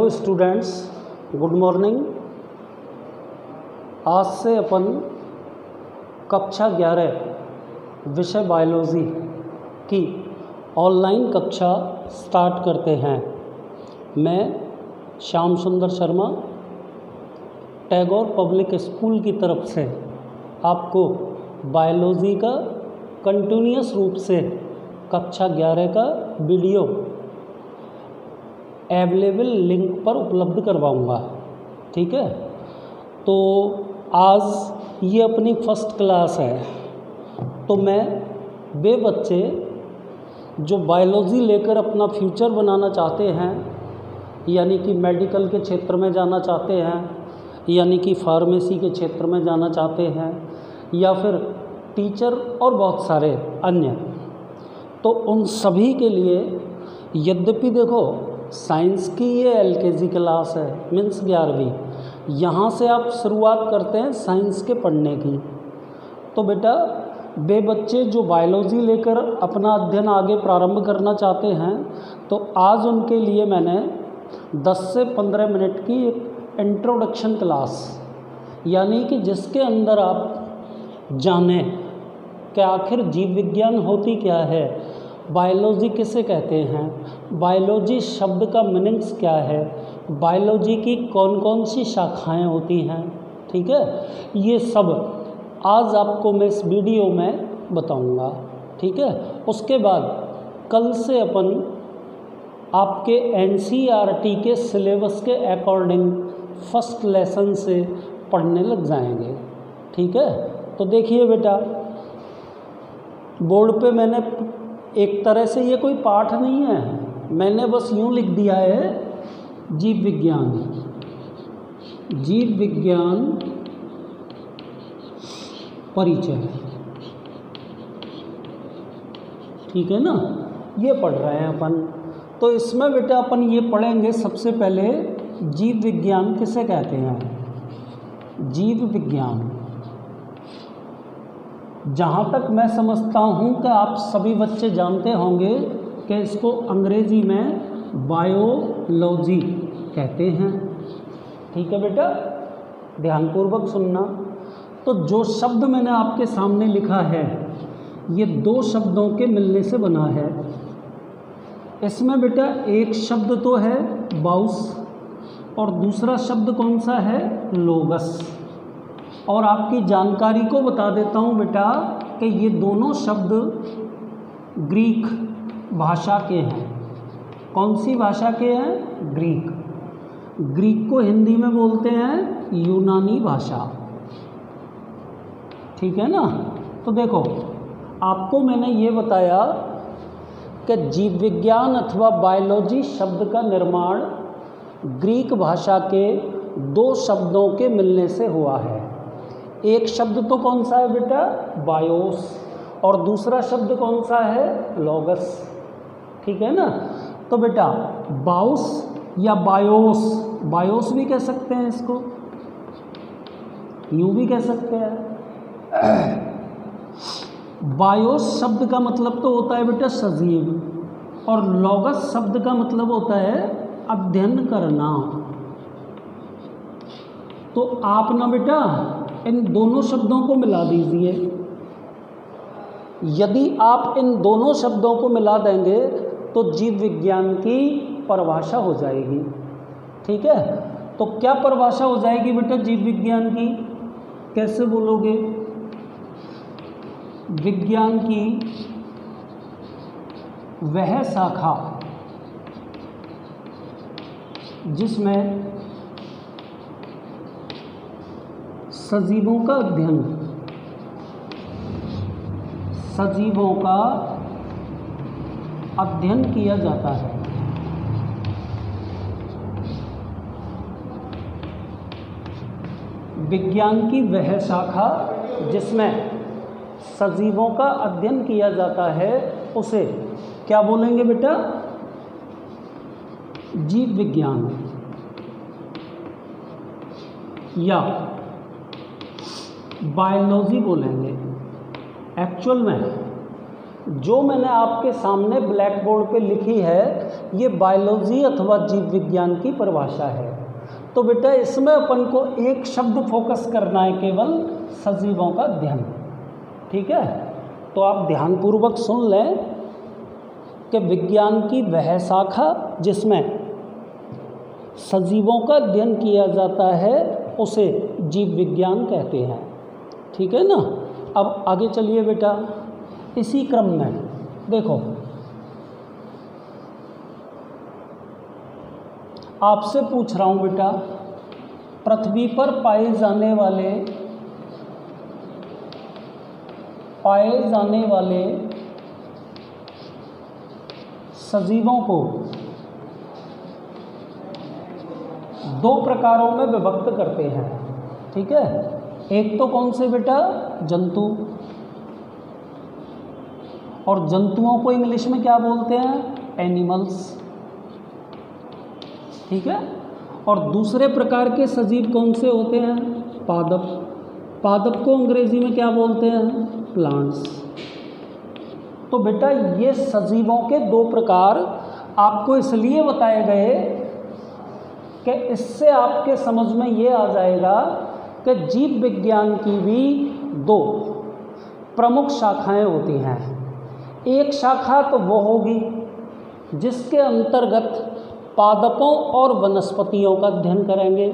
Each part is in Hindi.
Hello students, good morning. आज से अपन कक्षा 11 विषय बायोलॉजी की ऑनलाइन कक्षा स्टार्ट करते हैं। मैं श्याम सुंदर शर्मा टैगोर पब्लिक स्कूल की तरफ से आपको बायोलॉजी का कंटिन्यूअस रूप से कक्षा 11 का वीडियो अवेलेबल लिंक पर उपलब्ध करवाऊंगा। ठीक है, तो आज ये अपनी फर्स्ट क्लास है, तो मैं वे बच्चे जो बायोलॉजी लेकर अपना फ्यूचर बनाना चाहते हैं, यानी कि मेडिकल के क्षेत्र में जाना चाहते हैं, यानी कि फार्मेसी के क्षेत्र में जाना चाहते हैं, या फिर टीचर और बहुत सारे अन्य, तो उन सभी के लिए यद्यपि देखो साइंस की ये LKG क्लास है, मीन्स 11वीं, यहाँ से आप शुरुआत करते हैं साइंस के पढ़ने की। तो बेटा वे बच्चे जो बायोलॉजी लेकर अपना अध्ययन आगे प्रारंभ करना चाहते हैं, तो आज उनके लिए मैंने 10 से 15 मिनट की एक इंट्रोडक्शन क्लास, यानी कि जिसके अंदर आप जानें कि आखिर जीव विज्ञान होती क्या है, बायोलॉजी किसे कहते हैं, बायोलॉजी शब्द का मीनिंग्स क्या है, बायोलॉजी की कौन कौन सी शाखाएं होती हैं। ठीक है, ये सब आज आपको मैं इस वीडियो में बताऊंगा। ठीक है, उसके बाद कल से अपन आपके NCERT के सिलेबस के अकॉर्डिंग फर्स्ट लेसन से पढ़ने लग जाएंगे। ठीक है, तो देखिए बेटा, बोर्ड पे मैंने एक तरह से ये कोई पाठ नहीं है, मैंने बस यूँ लिख दिया है जीव विज्ञान। जीव विज्ञान परिचय, ठीक है ना, ये पढ़ रहे हैं अपन। तो इसमें बेटा अपन ये पढ़ेंगे सबसे पहले जीव विज्ञान किसे कहते हैं। जीव विज्ञान, जहाँ तक मैं समझता हूँ कि आप सभी बच्चे जानते होंगे कि इसको अंग्रेजी में बायोलॉजी कहते हैं। ठीक है बेटा, ध्यानपूर्वक सुनना। तो जो शब्द मैंने आपके सामने लिखा है, ये 2 शब्दों के मिलने से बना है। इसमें बेटा एक शब्द तो है बाउस और दूसरा शब्द कौन सा है, लोगस। और आपकी जानकारी को बता देता हूँ बेटा कि ये दोनों शब्द ग्रीक भाषा के हैं। कौन सी भाषा के हैं, ग्रीक। ग्रीक को हिंदी में बोलते हैं यूनानी भाषा। ठीक है ना। तो देखो, आपको मैंने ये बताया कि जीव विज्ञान अथवा बायोलॉजी शब्द का निर्माण ग्रीक भाषा के 2 शब्दों के मिलने से हुआ है। एक शब्द तो कौन सा है बेटा, बायोस, और दूसरा शब्द कौन सा है, लोगस। ठीक है ना। तो बेटा बाउस या बायोस, बायोस भी कह सकते हैं इसको, यूं भी कह सकते हैं। बायोस शब्द का मतलब तो होता है बेटा सजीव, और लोगस शब्द का मतलब होता है अध्ययन करना। तो आप ना बेटा इन दोनों शब्दों को मिला दीजिए। यदि आप इन दोनों शब्दों को मिला देंगे तो जीव विज्ञान की परिभाषा हो जाएगी। ठीक है, तो क्या परिभाषा हो जाएगी बेटा जीव विज्ञान की, कैसे बोलोगे, विज्ञान की वह शाखा जिसमें सजीवों का अध्ययन, सजीवों का अध्ययन किया जाता है। विज्ञान की वह शाखा जिसमें सजीवों का अध्ययन किया जाता है, उसे क्या बोलेंगे बेटा, जीव विज्ञान, या बायोलॉजी बोलेंगे। एक्चुअल में जो मैंने आपके सामने ब्लैक बोर्ड पे लिखी है ये बायोलॉजी अथवा जीव विज्ञान की परिभाषा है। तो बेटा इसमें अपन को एक शब्द फोकस करना है, केवल सजीवों का अध्ययन। ठीक है, तो आप ध्यानपूर्वक सुन लें कि विज्ञान की वह शाखा जिसमें सजीवों का अध्ययन किया जाता है उसे जीव विज्ञान कहते हैं। ठीक है ना। अब आगे चलिए बेटा, इसी क्रम में देखो, आपसे पूछ रहा हूं बेटा, पृथ्वी पर पाए जाने वाले सजीवों को दो प्रकारों में विभक्त करते हैं। ठीक है, एक तो कौन से बेटा, जंतु, और जंतुओं को इंग्लिश में क्या बोलते हैं, एनिमल्स। ठीक है, और दूसरे प्रकार के सजीव कौन से होते हैं, पादप। पादप को अंग्रेजी में क्या बोलते हैं, प्लांट्स। तो बेटा ये सजीवों के दो प्रकार आपको इसलिए बताए गए कि इससे आपके समझ में ये आ जाएगा कि जीव विज्ञान की भी दो प्रमुख शाखाएं होती हैं। एक शाखा तो वो होगी जिसके अंतर्गत पादपों और वनस्पतियों का अध्ययन करेंगे,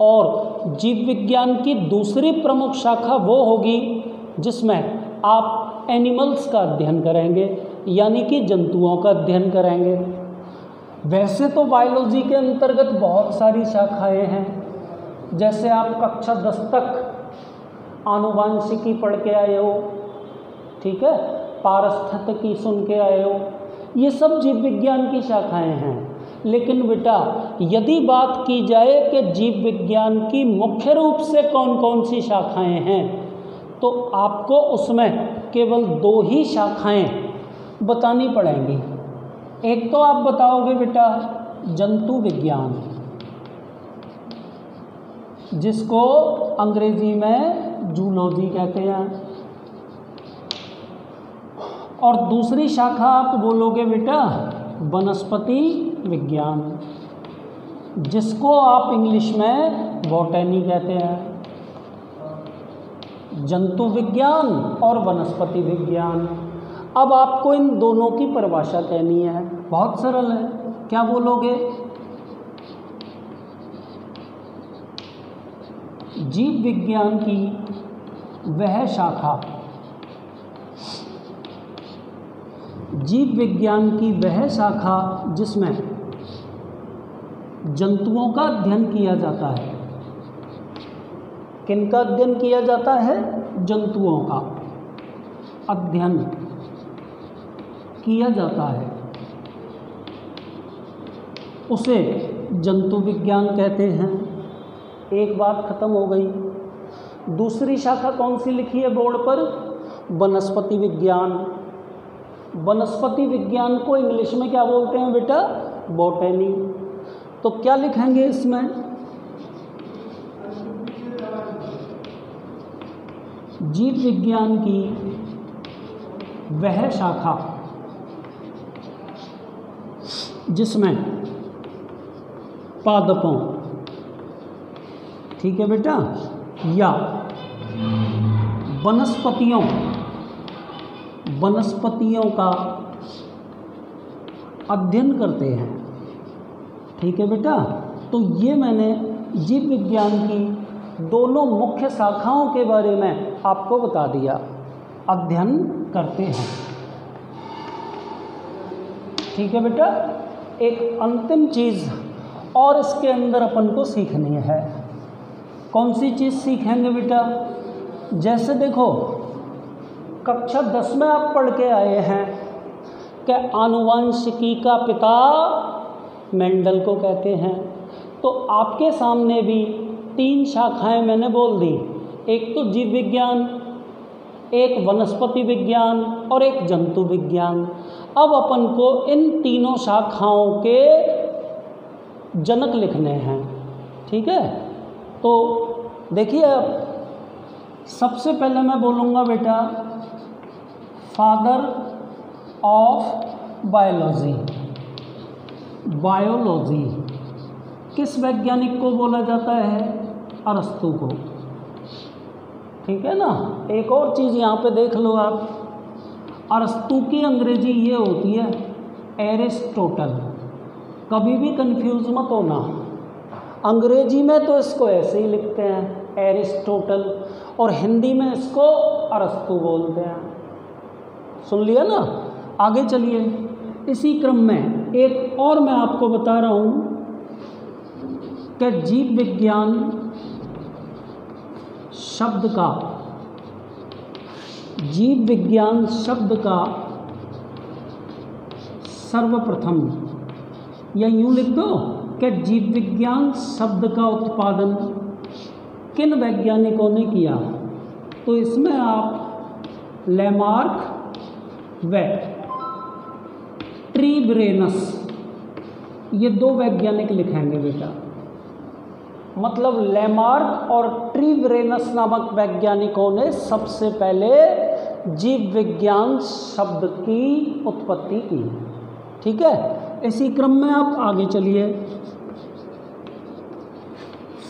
और जीव विज्ञान की दूसरी प्रमुख शाखा वो होगी जिसमें आप एनिमल्स का अध्ययन करेंगे, यानी कि जंतुओं का अध्ययन करेंगे। वैसे तो बायोलॉजी के अंतर्गत बहुत सारी शाखाएं हैं, जैसे आप कक्षा 10 तक आनुवांशिकी पढ़ के आए हो, ठीक है, पारिस्थितिकी सुन के आए हो, ये सब जीव विज्ञान की शाखाएं हैं। लेकिन बेटा यदि बात की जाए कि जीव विज्ञान की मुख्य रूप से कौन कौन सी शाखाएं हैं, तो आपको उसमें केवल दो ही शाखाएं बतानी पड़ेंगी। एक तो आप बताओगे बेटा जंतु विज्ञान, जिसको अंग्रेजी में जूलॉजी कहते हैं, और दूसरी शाखा आप बोलोगे बेटा वनस्पति विज्ञान, जिसको आप इंग्लिश में बॉटनी कहते हैं। जंतु विज्ञान और वनस्पति विज्ञान। अब आपको इन दोनों की परिभाषा कहनी है, बहुत सरल है। क्या बोलोगे, जीव विज्ञान की वह शाखा, जीव विज्ञान की वह शाखा जिसमें जंतुओं का अध्ययन किया जाता है। किनका अध्ययन किया जाता है, जंतुओं का अध्ययन किया जाता है, उसे जंतु विज्ञान कहते हैं। एक बात खत्म हो गई। दूसरी शाखा कौन सी लिखी है बोर्ड पर, वनस्पति विज्ञान। वनस्पति विज्ञान को इंग्लिश में क्या बोलते हैं बेटा, बॉटनी। तो क्या लिखेंगे इसमें, जीव विज्ञान की वह शाखा जिसमें पादपों, ठीक है बेटा, या वनस्पतियों का अध्ययन करते हैं। ठीक है बेटा, तो ये मैंने जीव विज्ञान की दोनों मुख्य शाखाओं के बारे में आपको बता दिया, अध्ययन करते हैं। ठीक है बेटा, एक अंतिम चीज़ और इसके अंदर अपन को सीखनी है। कौन सी चीज़ सीखेंगे बेटा, जैसे देखो कक्षा 10 में आप पढ़ के आए हैं कि आनुवंशिकी का पिता मेंडल को कहते हैं। तो आपके सामने भी 3 शाखाएं मैंने बोल दी, एक तो जीव विज्ञान, एक वनस्पति विज्ञान और एक जंतु विज्ञान। अब अपन को इन तीनों शाखाओं के जनक लिखने हैं। ठीक है, तो देखिए अब सबसे पहले मैं बोलूँगा बेटा फादर ऑफ बायोलॉजी। बायोलॉजी किस वैज्ञानिक को बोला जाता है? अरस्तु को। ठीक है ना। एक और चीज़ यहाँ पे देख लो आप, अरस्तु की अंग्रेजी ये होती है एरिस्टोटल। कभी भी कंफ्यूज मत होना, अंग्रेजी में तो इसको ऐसे ही लिखते हैं एरिस्टोटल, और हिंदी में इसको अरस्तु बोलते हैं। सुन लिया ना। आगे चलिए, इसी क्रम में एक और मैं आपको बता रहा हूँ कि जीव विज्ञान शब्द का, जीव विज्ञान शब्द का सर्वप्रथम, या यूँ लिख दो कि जीव विज्ञान शब्द का उत्पादन किन वैज्ञानिकों ने किया? तो इसमें आप लैमार्क व ट्रीबरेनस, ये दो वैज्ञानिक लिखेंगे बेटा। मतलब लैमार्क और ट्रीबरेनस नामक वैज्ञानिकों ने सबसे पहले जीव विज्ञान शब्द की उत्पत्ति की। ठीक है। इसी क्रम में आप आगे चलिए,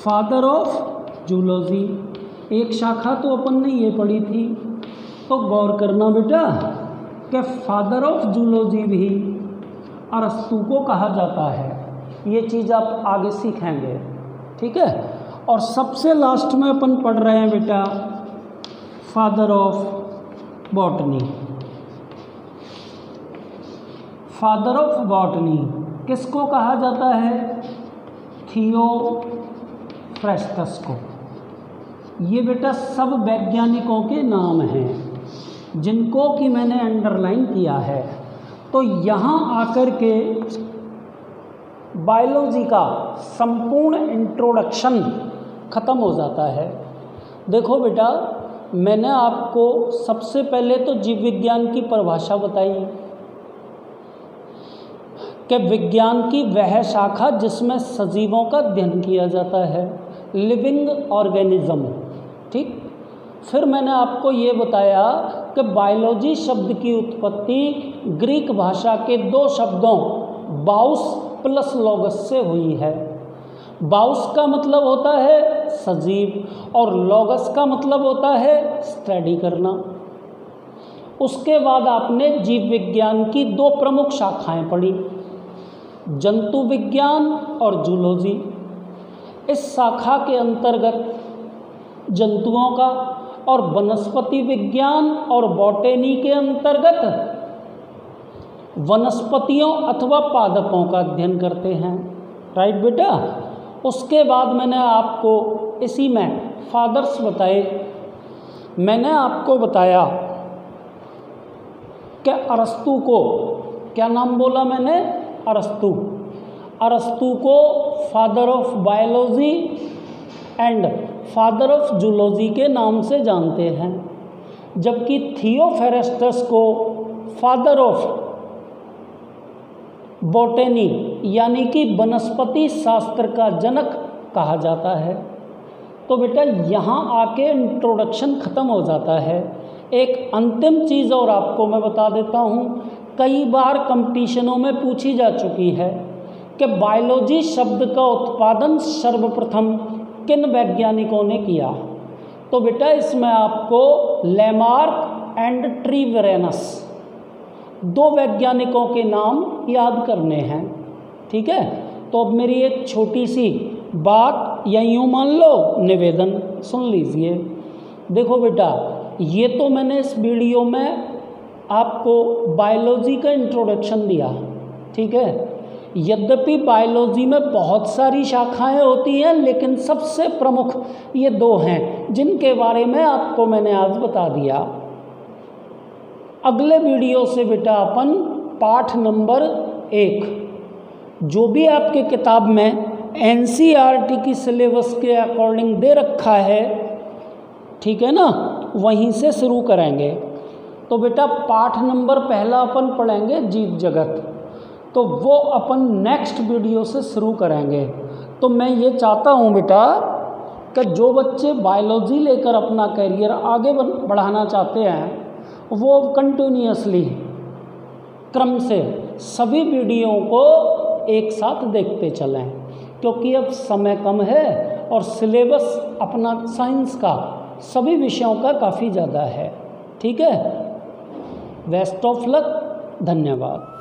फादर ऑफ जूलॉजी, एक शाखा तो अपन ने ये पढ़ी थी, तो गौर करना बेटा कि फादर ऑफ जूलॉजी भी अरस्तु को कहा जाता है। ये चीज़ आप आगे सीखेंगे। ठीक है। और सबसे लास्ट में अपन पढ़ रहे हैं बेटा father of botany. Father of botany किसको कहा जाता है? थियोफ्रेस्टस को। ये बेटा सब वैज्ञानिकों के नाम हैं जिनको कि मैंने अंडरलाइन किया है। तो यहाँ आकर के बायोलॉजी का संपूर्ण इंट्रोडक्शन ख़त्म हो जाता है। देखो बेटा, मैंने आपको सबसे पहले तो जीव विज्ञान की परिभाषा बताई कि विज्ञान की वह शाखा जिसमें सजीवों का अध्ययन किया जाता है, लिविंग ऑर्गेनिज्म। ठीक। फिर मैंने आपको ये बताया कि बायोलॉजी शब्द की उत्पत्ति ग्रीक भाषा के दो शब्दों बाउस प्लस लॉगस से हुई है। बाउस का मतलब होता है सजीव और लॉगस का मतलब होता है स्टडी करना। उसके बाद आपने जीव विज्ञान की दो प्रमुख शाखाएं पढ़ी, जंतु विज्ञान और जूलॉजी। इस शाखा के अंतर्गत जंतुओं का, और वनस्पति विज्ञान और बॉटेनी के अंतर्गत वनस्पतियों अथवा पादपों का अध्ययन करते हैं। राइट बेटा। उसके बाद मैंने आपको इसी में फादर्स बताए। मैंने आपको बताया कि अरस्तु को, क्या नाम बोला मैंने? अरस्तु। अरस्तु को father of biology and father of zoology के नाम से जानते हैं, जबकि थियोफ्रेस्टस को फादर ऑफ बॉटेनी यानी कि वनस्पति शास्त्र का जनक कहा जाता है। तो बेटा यहाँ आके इंट्रोडक्शन ख़त्म हो जाता है। एक अंतिम चीज़ और आपको मैं बता देता हूँ, कई बार कंपटीशनों में पूछी जा चुकी है कि बायोलॉजी शब्द का उत्पादन सर्वप्रथम किन वैज्ञानिकों ने किया। तो बेटा इसमें आपको लैमार्क एंड ट्रीबरेनस दो वैज्ञानिकों के नाम याद करने हैं। ठीक है। तो अब मेरी एक छोटी सी बात या यूँ मान लो निवेदन सुन लीजिए। देखो बेटा, ये तो मैंने इस वीडियो में आपको बायोलॉजी का इंट्रोडक्शन दिया। ठीक है। यद्यपि बायोलॉजी में बहुत सारी शाखाएं होती हैं, लेकिन सबसे प्रमुख ये दो हैं जिनके बारे में आपको मैंने आज बता दिया। अगले वीडियो से बेटा अपन पाठ नंबर 1, जो भी आपके किताब में NCERT की सिलेबस के अकॉर्डिंग दे रखा है, ठीक है ना, वहीं से शुरू करेंगे। तो बेटा पाठ नंबर पहला अपन पढ़ेंगे जीव जगत, तो वो अपन नेक्स्ट वीडियो से शुरू करेंगे। तो मैं ये चाहता हूँ बेटा कि जो बच्चे बायोलॉजी लेकर अपना करियर आगे बढ़ाना चाहते हैं वो कंटिन्यूअसली क्रम से सभी वीडियो को एक साथ देखते चलें, क्योंकि अब समय कम है और सिलेबस अपना साइंस का सभी विषयों का काफ़ी ज़्यादा है। ठीक है, बेस्ट ऑफ लक, धन्यवाद।